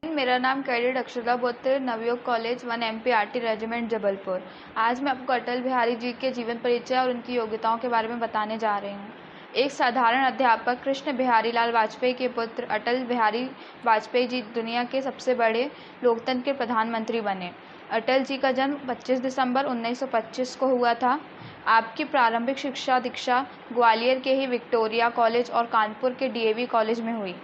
मेरा नाम कैडेट अक्षता बोत्र, Navyug college 1 MPRT regiment Jabalpur. आज मैं आपको अटल बिहारी जी के जीवन परिचय और उनकी योग्यताओं के बारे में बताने जा रही हूँ। एक साधारण अध्यापक कृष्ण बिहारी लाल वाजपेयी के पुत्र अटल बिहारी वाजपेयी जी दुनिया के सबसे बड़े लोकतंत्र के प्रधानमंत्री बने। अटल जी का जन्म 25 दिसंबर 1925 को हुआ था। आपकी प्रारंभिक शिक्षा दीक्षा ग्वालियर के ही विक्टोरिया कॉलेज और कानपुर के DAV कॉलेज में हुई।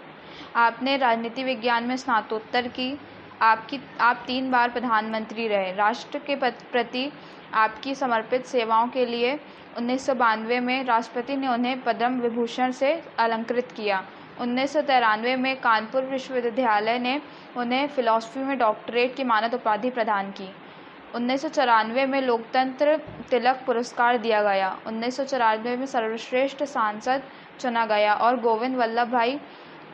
आपने राजनीति विज्ञान में स्नातकोत्तर की। आप 3 बार प्रधानमंत्री रहे। राष्ट्र के प्रति आपकी समर्पित सेवाओं के लिए 1992 में राष्ट्रपति ने उन्हें पद्म विभूषण से अलंकृत किया। 1993 में कानपुर विश्वविद्यालय ने उन्हें फिलॉसफी में डॉक्टरेट की मानद उपाधि प्रदान की। 1994 में लोकतंत्र तिलक पुरस्कार दिया गया। 1994 में सर्वश्रेष्ठ सांसद चुना गया और गोविंद वल्लभ भाई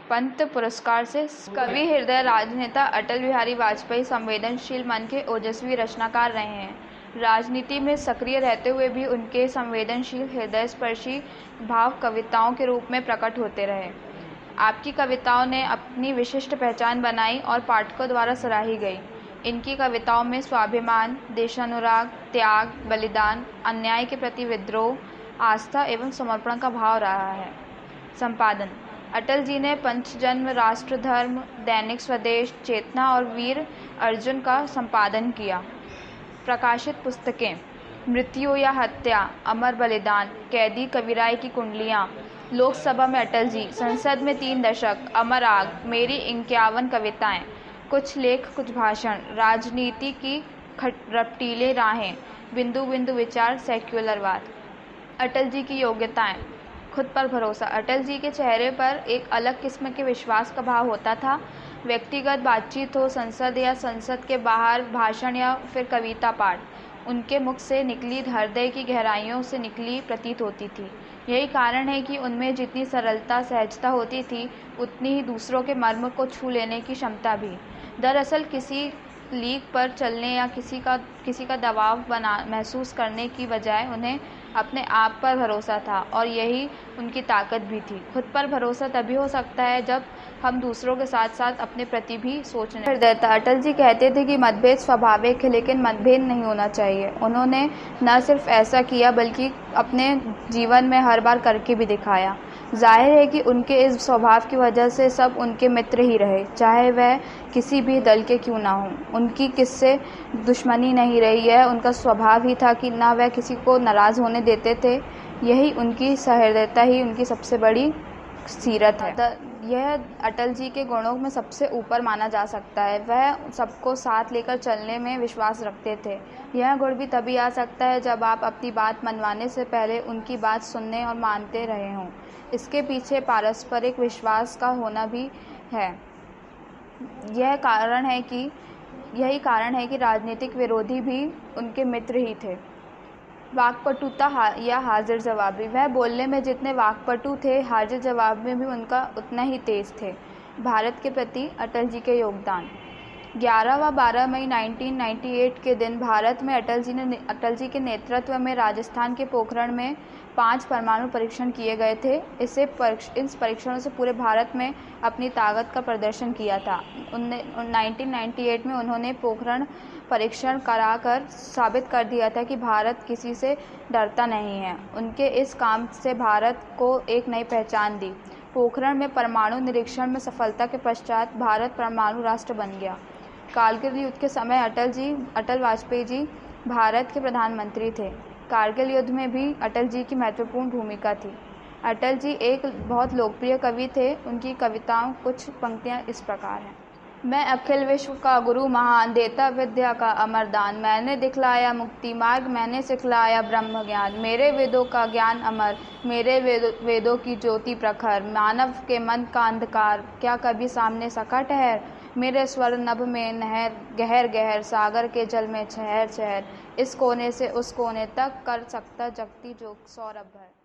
पंत पुरस्कार से कवि हृदय राजनेता अटल बिहारी वाजपेयी संवेदनशील मन के ओजस्वी रचनाकार रहे हैं। राजनीति में सक्रिय रहते हुए भी उनके संवेदनशील हृदय स्पर्शी भाव कविताओं के रूप में प्रकट होते रहे। आपकी कविताओं ने अपनी विशिष्ट पहचान बनाई और पाठकों द्वारा सराही गई। इनकी कविताओं में स्वाभिमान, देशानुराग, त्याग, बलिदान, अन्याय के प्रति विद्रोह, आस्था एवं समर्पण का भाव रहा है। संपादन: अटल जी ने पंचजन्म, राष्ट्र धर्म, दैनिक स्वदेश, चेतना और वीर अर्जुन का संपादन किया। प्रकाशित पुस्तकें: मृत्यु या हत्या, अमर बलिदान, कैदी कबीराई की कुंडलियाँ, लोकसभा में अटल जी, संसद में 3 दशक, अमर आग, मेरी 51 कविताएं, कुछ लेख कुछ भाषण, राजनीति की रपटीले राहें, बिंदु बिंदु विचार, सेक्युलरवाद। अटल जी की योग्यताएं: खुद पर भरोसा। अटल जी के चेहरे पर एक अलग किस्म के विश्वास का भाव होता था। व्यक्तिगत बातचीत हो, संसद या संसद के बाहर भाषण या फिर कविता पाठ, उनके मुख से निकली हृदय की गहराइयों से निकली प्रतीत होती थी। यही कारण है कि उनमें जितनी सरलता सहजता होती थी, उतनी ही दूसरों के मर्म को छू लेने की क्षमता भी। दरअसल किसी लीक पर चलने या किसी का दबाव महसूस करने की बजाय उन्हें अपने आप पर भरोसा था और यही उनकी ताकत भी थी। खुद पर भरोसा तभी हो सकता है जब हम दूसरों के साथ साथ अपने प्रति भी सोचने। हृदयता: अटल जी कहते थे कि मतभेद स्वाभाविक है लेकिन मतभेद नहीं होना चाहिए। उन्होंने न सिर्फ ऐसा किया बल्कि अपने जीवन में हर बार करके भी दिखाया। जाहिर है कि उनके इस स्वभाव की वजह से सब उनके मित्र ही रहे, चाहे वह किसी भी दल के क्यों ना हों। उनकी किससे दुश्मनी नहीं रही। यह उनका स्वभाव ही था कि ना वह किसी को नाराज़ होने देते थे। यही उनकी सहृदयता ही उनकी सबसे बड़ी सीरत है। यह अटल जी के गुणों में सबसे ऊपर माना जा सकता है। वह सबको साथ लेकर चलने में विश्वास रखते थे। यह गुण भी तभी आ सकता है जब आप अपनी बात मनवाने से पहले उनकी बात सुनने और मानते रहे हों। इसके पीछे पारस्परिक विश्वास का होना भी है। यही कारण है कि राजनीतिक विरोधी भी उनके मित्र ही थे। वाक्पटुता या हाजिर जवाबी: वह बोलने में जितने वाक्पटु थे, हाजिर जवाब में भी उनका उतना ही तेज थे। भारत के प्रति अटल जी के योगदान: 11 व 12 मई 1998 के दिन भारत में अटल जी के नेतृत्व में राजस्थान के पोखरण में 5 परमाणु परीक्षण किए गए थे। इस परीक्षणों से पूरे भारत में अपनी ताकत का प्रदर्शन किया था। 1998 में उन्होंने पोखरण परीक्षण कराकर साबित कर दिया था कि भारत किसी से डरता नहीं है। उनके इस काम से भारत को एक नई पहचान दी। पोखरण में परमाणु निरीक्षण में सफलता के पश्चात भारत परमाणु राष्ट्र बन गया। कारगिल युद्ध के समय अटल वाजपेयी जी भारत के प्रधानमंत्री थे। कारगिल युद्ध में भी अटल जी की महत्वपूर्ण भूमिका थी। अटल जी एक बहुत लोकप्रिय कवि थे। उनकी कविताओं कुछ पंक्तियाँ इस प्रकार हैं। मैं अखिल विश्व का गुरु महान, देता विद्या का अमर दान, मैंने दिखलाया मुक्ति मार्ग, मैंने सिखलाया ब्रह्म ज्ञान, मेरे वेदों का ज्ञान अमर, मेरे वेदों की ज्योति प्रखर, मानव के मन का अंधकार क्या कभी सामने सका ठहर, मेरे स्वर नभ में नहर गहर गहर, सागर के जल में छहर छहर, इस कोने से उस कोने तक कर सकता जगती जो सौरभ भर।